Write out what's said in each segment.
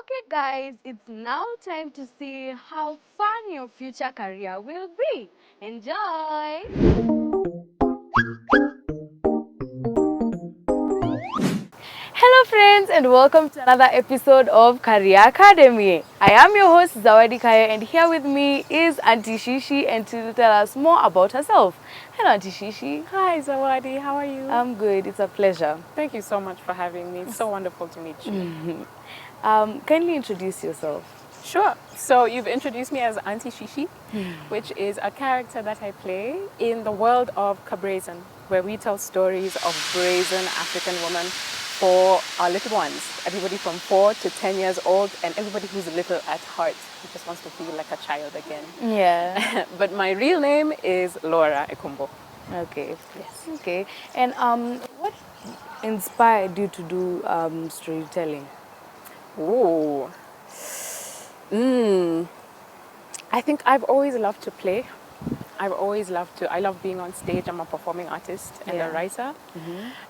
Okay guys, it's now time to see how fun your future career will be. Enjoy! Hello friends and welcome to another episode of Career Academy. I am your host Zawadi Kaya and here with me is Auntie Shishi and to tell us more about herself. Hello Auntie Shishi. Hi Zawadi, how are you? I'm good, it's a pleasure. Thank you so much for having me. It's so wonderful to meet you. Kindly introduce yourself. Sure. So you've introduced me as Auntie Shishi, which is a character that I play in the world of Cabrazen, where we tell stories of brazen African women for our little ones. Everybody from 4 to 10 years old and everybody who's little at heart who just wants to feel like a child again. Yeah. But my real name is Laura Ekumbo. Okay. Yes. Okay. And what inspired you to do storytelling? Ooh. I think I've always loved to play. I love being on stage. I'm a performing artist and a writer.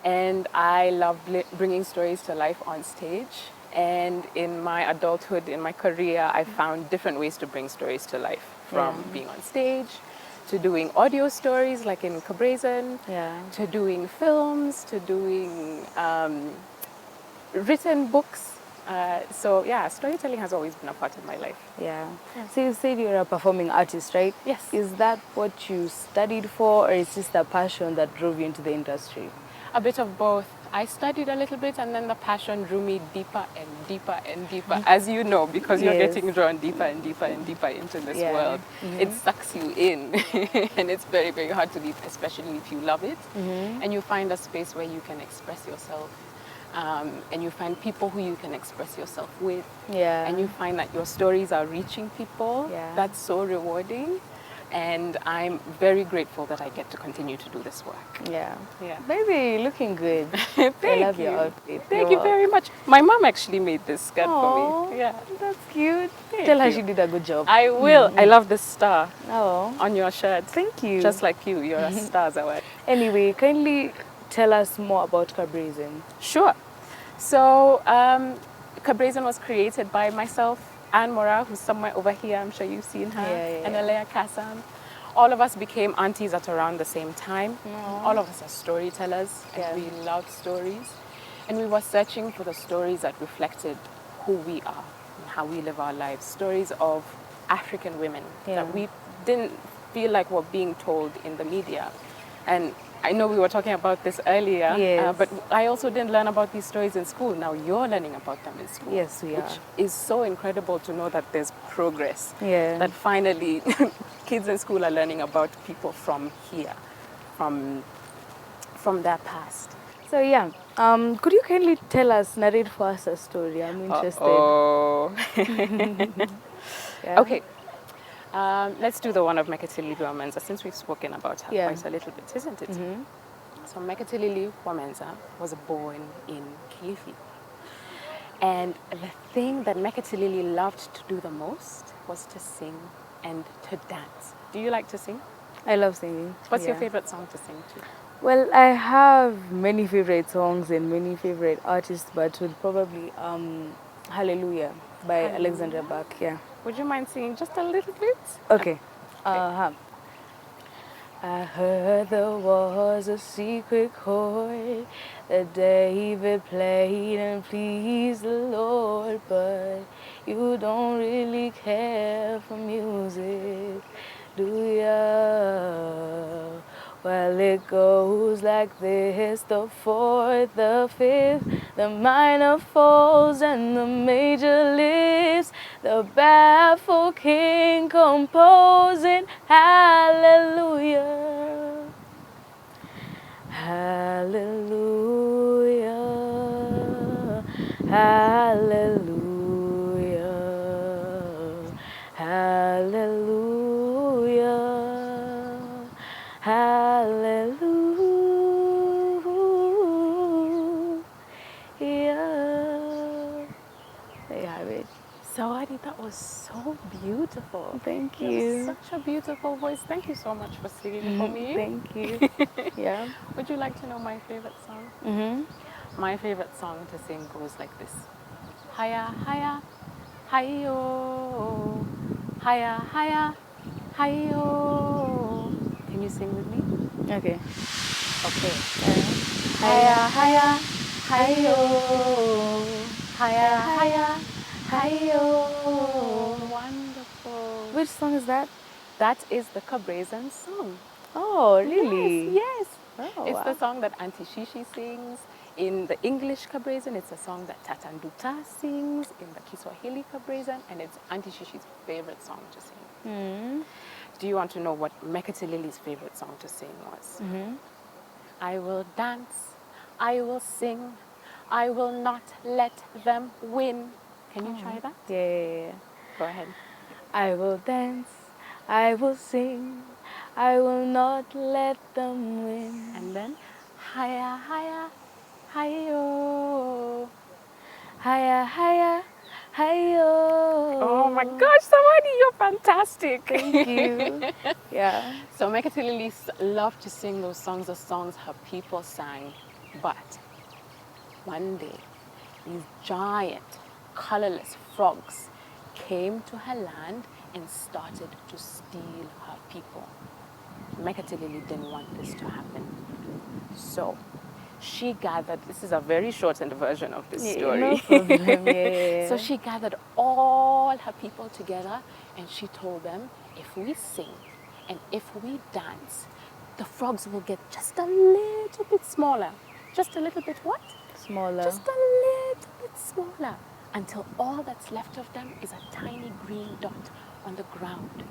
And I love bringing stories to life on stage. And in my adulthood, in my career, I found different ways to bring stories to life. From being on stage, to doing audio stories like in Cabrazen, to doing films, to doing written books. So yeah, storytelling has always been a part of my life. Yeah. So you said you're a performing artist, right? Yes. Is that what you studied for, or is this the passion that drove you into the industry? A bit of both. I studied a little bit and then the passion drew me deeper and deeper and deeper, as you know, because you're getting drawn deeper and deeper and deeper into this world. It sucks you in and it's very, very hard to leave, especially if you love it. And you find a space where you can express yourself. And you find people who you can express yourself with. And you find that your stories are reaching people. That's so rewarding. And I'm very grateful that I get to continue to do this work. Yeah. Baby, looking good. Thank I love you. your outfit. Thank you very much. My mom actually made this skirt for me. Yeah. That's cute. Thank Tell her you. she did a good job. I will. I love the star on your shirt. Thank you. Just like you. You're a star, Zawad. Anyway, kindly tell us more about Cabrazen. Sure. So, Cabrazen was created by myself, Anne Mora, who's somewhere over here. I'm sure you've seen her. And Alea Kassam. All of us became aunties at around the same time. All of us are storytellers, and we love stories. And we were searching for the stories that reflected who we are and how we live our lives. Stories of African women that we didn't feel like were being told in the media. And I know we were talking about this earlier, but I also didn't learn about these stories in school. Now you're learning about them in school. Yes, we are. Which is so incredible to know that there's progress. That finally kids in school are learning about people from here, from their past. So could you kindly tell us, narrate for us a story? I'm interested. Okay. Let's do the one of Mekatilili Wamenza, since we've spoken about her quite a little bit, isn't it? So Mekatilili Wamenza was born in Kilifi. And the thing that Mekatilili loved to do the most was to sing and to dance. Do you like to sing? I love singing. What's your favorite song to sing to? Well, I have many favorite songs and many favorite artists, but would probably Hallelujah by Alexandra Bach. Would you mind singing just a little bit? Okay. I heard there was a secret chord that David played and pleased the Lord, but you don't really care for music, do ya? Well, it goes like this: the fourth, the fifth, the minor falls and the major lifts, the baffled king composing hallelujah, hallelujah, hallelujah, hallelujah, hallelujah. There you have it. Zawadi, that was so beautiful. Thank you. Such a beautiful voice. Thank you so much for singing for me. Thank you. Would you like to know my favorite song? My favorite song to sing goes like this. Haya, haya, hi-yo, hiya, hiya, hi-yo. Can you sing with me? Okay. Okay. Hiya, hiya, hi-yo, hiya, hiya, hi-yo. Wonderful. Which song is that? That is the Cabrazen song. Oh, Yes, really? yes. Oh, It's the wow. song that Auntie Shishi sings. In the English Cabrazen, it's a song that Tatanduta sings. In the Kiswahili Cabrazen, and it's Auntie Shishi's favorite song to sing. Do you want to know what Mekatilili's favorite song to sing was? I will dance, I will sing, I will not let them win. Can you try that? Yeah. Go ahead. I will dance, I will sing, I will not let them win. And then, hiya, hiya, hi-yo. Hiya, hiya, hiyo. Oh my gosh, somebody, you're fantastic. Thank you. Yeah. So Mekatilili loved to sing those songs, the songs her people sang. But one day, these giant, colorless frogs came to her land and started to steal her people. Mekatilili didn't want this to happen. So she gathered, this is a very shortened version of this story. No problem. Yeah. So she gathered all her people together and she told them, if we sing and if we dance, the frogs will get just a little bit smaller. Just a little bit what? Smaller. Just a little bit smaller, until all that's left of them is a tiny green dot on the ground.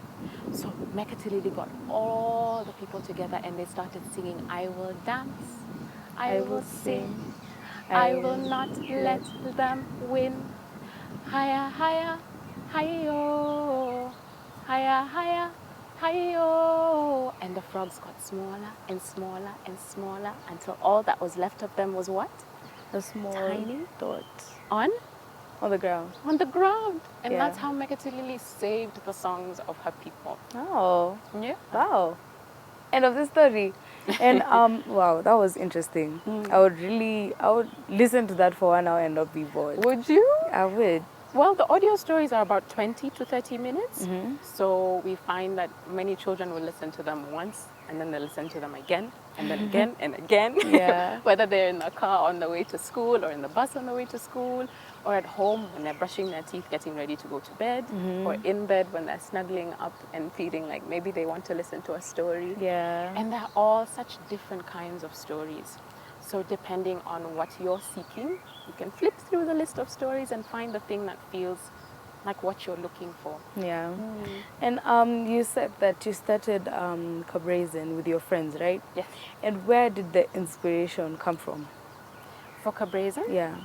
So Mekatilili got all the people together and they started singing, I will dance, I will sing, I will not let them win. Hiya, hiya, hi-yo, hiya, hiya, hi-yo. And the frogs got smaller and smaller and smaller until all that was left of them was what? A small Tiny dot. On the ground. on the ground. And Yeah. that's how Mekatilili saved the songs of her people. Oh. Yeah. Wow. End of the story. And wow, that was interesting. I would listen to that for 1 hour and not be bored. Would you? I would. Well, the audio stories are about 20 to 30 minutes. So we find that many children will listen to them once and then they listen to them again and then again and again. Yeah. Whether they're in the car on the way to school or in the bus on the way to school or at home when they're brushing their teeth, getting ready to go to bed, or in bed when they're snuggling up and feeling like maybe they want to listen to a story. Yeah. And they're all such different kinds of stories. So depending on what you're seeking, you can flip through the list of stories and find the thing that feels like what you're looking for. Yeah. And you said that you started Cabrazen with your friends, right? Yes. And where did the inspiration come from? For Cabrazen? Yeah.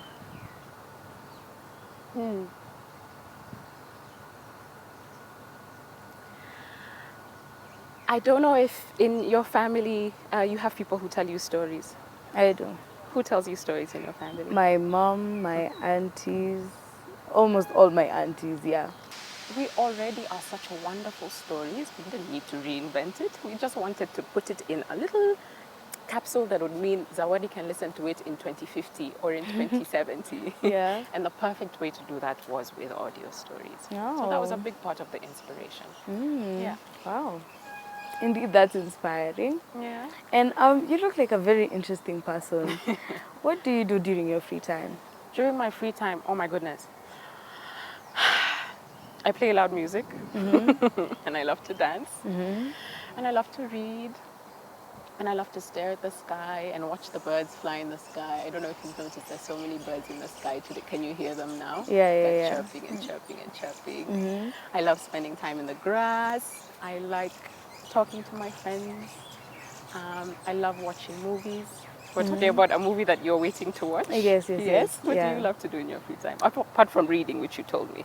I don't know if in your family you have people who tell you stories. I do. Who tells you stories in your family? My mom, my aunties, almost all my aunties, yeah. We already are such wonderful stories. We didn't need to reinvent it. We just wanted to put it in a little capsule that would mean Zawadi can listen to it in 2050 or in 2070. Yeah. And the perfect way to do that was with audio stories. So that was a big part of the inspiration. Yeah. Wow. Indeed, that's inspiring. Yeah. And you look like a very interesting person. What do you do during your free time? During my free time, oh my goodness. I play loud music and I love to dance and I love to read and I love to stare at the sky and watch the birds fly in the sky. I don't know if you've noticed there's so many birds in the sky today. Can you hear them now? They're chirping and chirping and chirping. I love spending time in the grass. I like talking to my friends. I love watching movies. We're talking about a movie that you're waiting to watch. Yes. What do you love to do in your free time? Apart from reading, which you told me.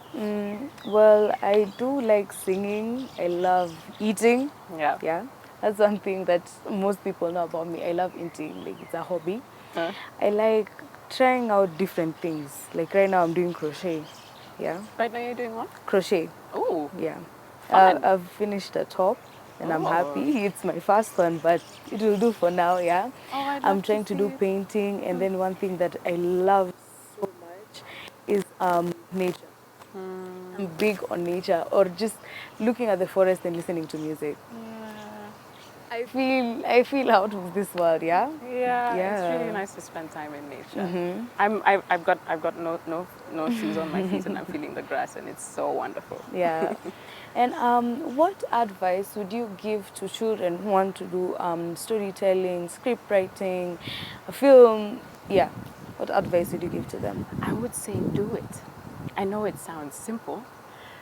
Well, I do like singing. I love eating. Yeah. Yeah. That's one thing that most people know about me. I love eating. Like, it's a hobby. I like trying out different things. Like right now I'm doing crochet. Yeah. Right now you're doing what? Crochet. Oh. Yeah. Fun. I've finished the top. And I'm happy. It's my first one, but it will do for now, yeah. I'm trying to do painting, and then one thing that I love so much is nature. I'm big on nature, or just looking at the forest and listening to music. I feel out of this world, yeah. Yeah, it's really nice to spend time in nature. I've got no shoes on my feet, and I'm feeling the grass, and it's so wonderful. Yeah. And what advice would you give to children who want to do storytelling, script writing, a film? Yeah. What advice would you give to them? I would say do it. I know it sounds simple,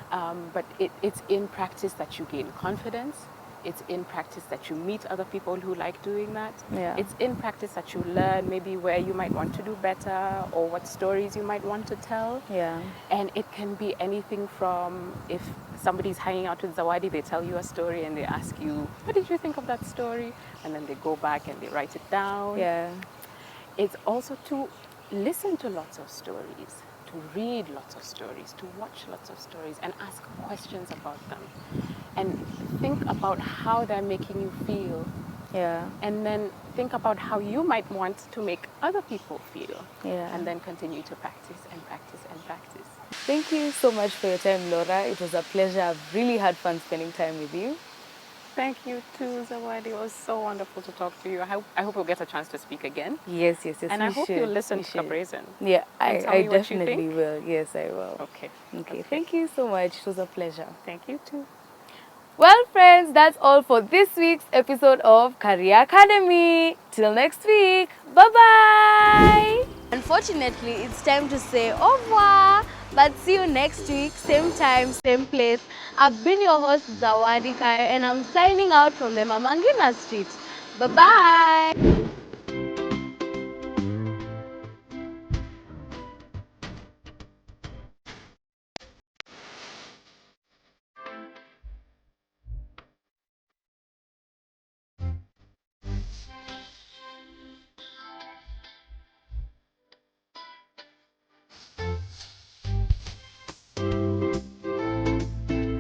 but it's in practice that you gain confidence. It's in practice that you meet other people who like doing that. Yeah. It's in practice that you learn maybe where you might want to do better or what stories you might want to tell. Yeah. And it can be anything from if somebody's hanging out with Zawadi, they tell you a story and they ask you, what did you think of that story? And then they go back and they write it down. Yeah. It's also to listen to lots of stories, to read lots of stories, to watch lots of stories and ask questions about them. And think about how they're making you feel. Yeah. And then think about how you might want to make other people feel. Yeah. And then continue to practice and practice and practice. Thank you so much for your time, Laura. It was a pleasure. I've really had fun spending time with you. Thank you too, Zawadi. It was so wonderful to talk to you. I hope we'll get a chance to speak again. Yes. And I hope you'll listen to Cabrazen. Yeah, I me what you definitely think. will. Yes, I will. Okay. Thank you so much. It was a pleasure. Thank you too. Well, friends, that's all for this week's episode of Career Academy. Till next week. Bye-bye. Unfortunately, it's time to say au revoir. But see you next week, same time, same place. I've been your host, Zawadi Kai, and I'm signing out from the Mamangina Street. Bye-bye.